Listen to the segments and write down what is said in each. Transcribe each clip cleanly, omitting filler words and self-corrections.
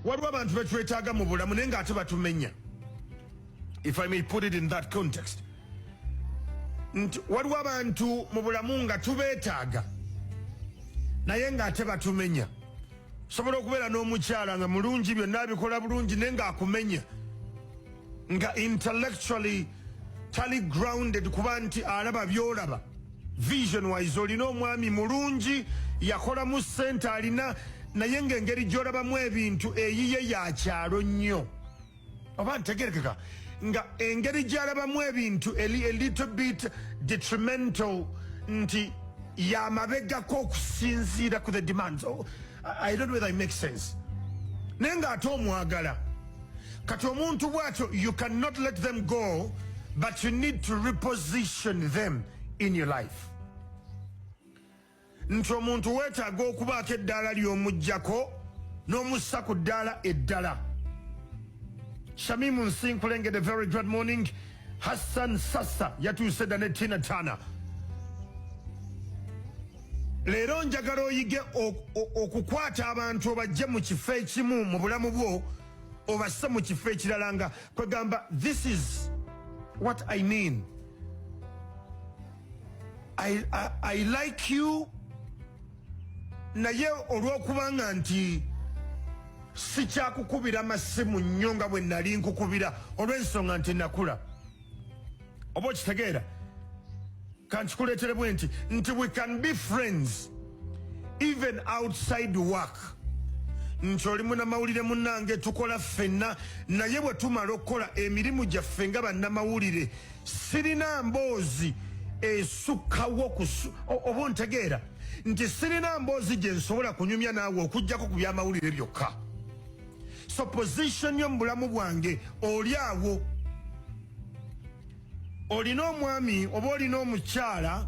waliwo abantu betwetaaga mu bulamu naye ng'ate batumenya, if I may put it in that context. Nti waliwo abantu mu bulamu nga tubeetaaga naye ng'ate batumenya. Sobola okubeera n'omukyala nga mulungi byonna abikola bulungi naye ng'akumenya, nga intellectually tali grounded kuba nti alaba byolaba. Vision wise olina omwami mulungi yakolamu ssente alina, naye ng'engeri gy'olabamu ebintu eyiye ya kyalo nnyo. Oba ntegerekeka nga engeri gy'alabamu ebintu a little bit detrimental, nti yamabegako okusinziira ku the demands. I don't know whether it makes sense. Naye ng'ate omwagala kati omuntu bw'atyo, you cannot let them go, but you need to reposition them in your life. Nti omuntu weetaaga okubaako eddaala ly'omuggyako n'omussa ku ddaala eddala. Shamimu Nsinkulenge, the very good morning. Hassan Sassa yatuuse dda ne Tina Turner. Leero njagala oyige okukwata abantu obajje mu kifo ekimu mu bulamu bwo obasse mu kifo ekirala, nga kwegamba this is what I mean. I like you, naye olw'okubanga nti sikyakukubira masimu nnyo nga bwe nali nkukubira olw'ensonga nti nakula. Oba okitegeera? Kankikuleetere bwe nti we can be friends even outside work. Nti oli munnamawulire munnange tukola ffenna, naye bwe tumala okukola emirimu gyaffe nga bannamawulire sirina mboozi esukkawo oba ontegeera nti sirina mboozi gye nsobola kunyumya naawe okuggyako ku byamawulire byokka. So position yo mu bulamu bwange oli awo. Olina omwami oba olina omukyala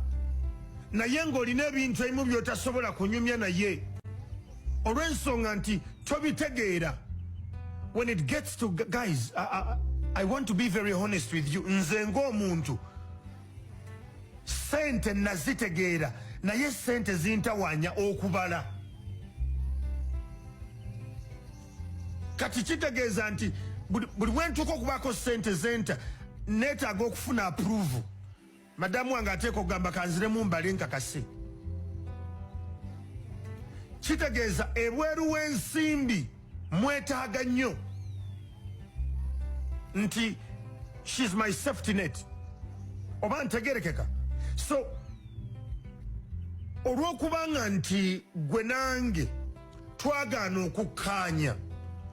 naye ng'olina ebintu ebimu by'otasobola kunyumya naye olw'ensonga nti tobitegeera. When it gets to guys, I want to be very honest with you. Nze ng'omuntu sente nazitegeera naye sente zintawaanya okubala. Kati kitegeeza nti buli bwentuuka okubaako sente zenta neetaaga okufuna approve. Madamu wange ateeka okugamba kanziremu mbale nkakase. Kitegeeza ebweru w'ensimbi mwetaaga nnyo nti she's my safety net. Oba ntegerekeka? So olw'okubanga nti gwe nange twagaana okukkaanya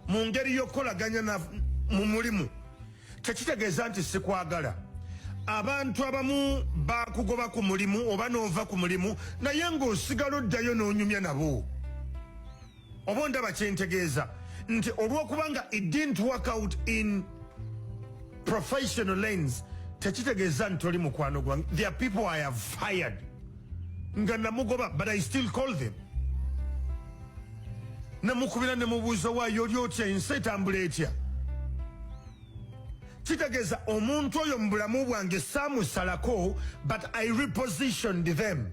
mu ngeri y'okukolaganya mu mulimu, tekitegeeza nti sikwagala. Abantu abamu bakugoba ku mulimu oba n'ova ku mulimu naye ng'osigala oddayo n'onyumya nabo. Oba ondaba kyentegeeza nti olw'okubanga it didn't work out in professional lanes, tekitegeeza nti oli mukwano gwange. There are people I have fired nga namugoba, but I still call them. Namukubira ne mubuuza waayo oli otya, ensi etambula etya. Kitegeeza omuntu oyo mu bulamu bwange saamusalako, but I repositioned them.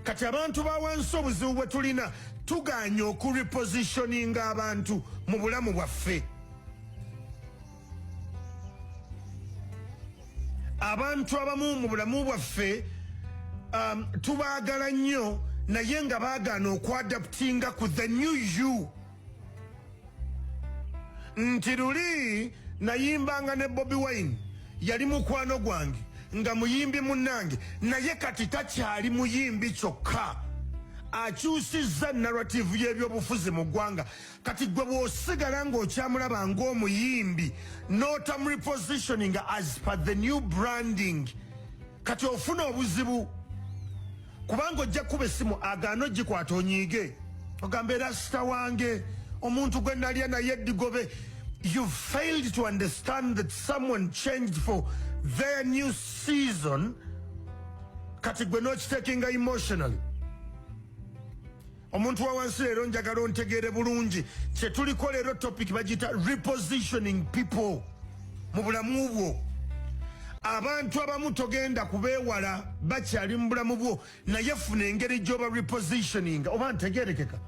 Kati abantu ba wansi obuzibu bwe tulina tugaanye okurepositioninga abantu mu bulamu bwaffe. Abantu abamu mu bulamu bwaffe tubaagala nnyo naye nga baagaana okwadaptinga ku the new you. Nti luli nayimbanga ne Bobi Wine, yali mukwano gwange nga muyimbi munnange, naye kati takyali muyimbi kyokka, akyusizza narrative y'ebyobufuzi mu ggwanga. Kati gwe bw'osigala ng'okyamulaba ng'omuyimbi n'otamurepositioning as per the new branding, kati ofuna obuzibu. Kubanga ojja kuba essimu agaana ogikwata onyiige ogambe rasita wange omuntu gwe nalya naye eddigobe. You failed to understand that someone changed for their new season. Kati gwe n'okitekinga emotionally. Omuntu wa wansi leero njagala ontegeere bulungi kye tuliko leero topic bagita repositioning people mu bulamu bwo. Abantu abamu togenda kubeewala bakyali mu bulamu bwo naye funa engeri gy'oba repositioning. Oba ntegeerekeka?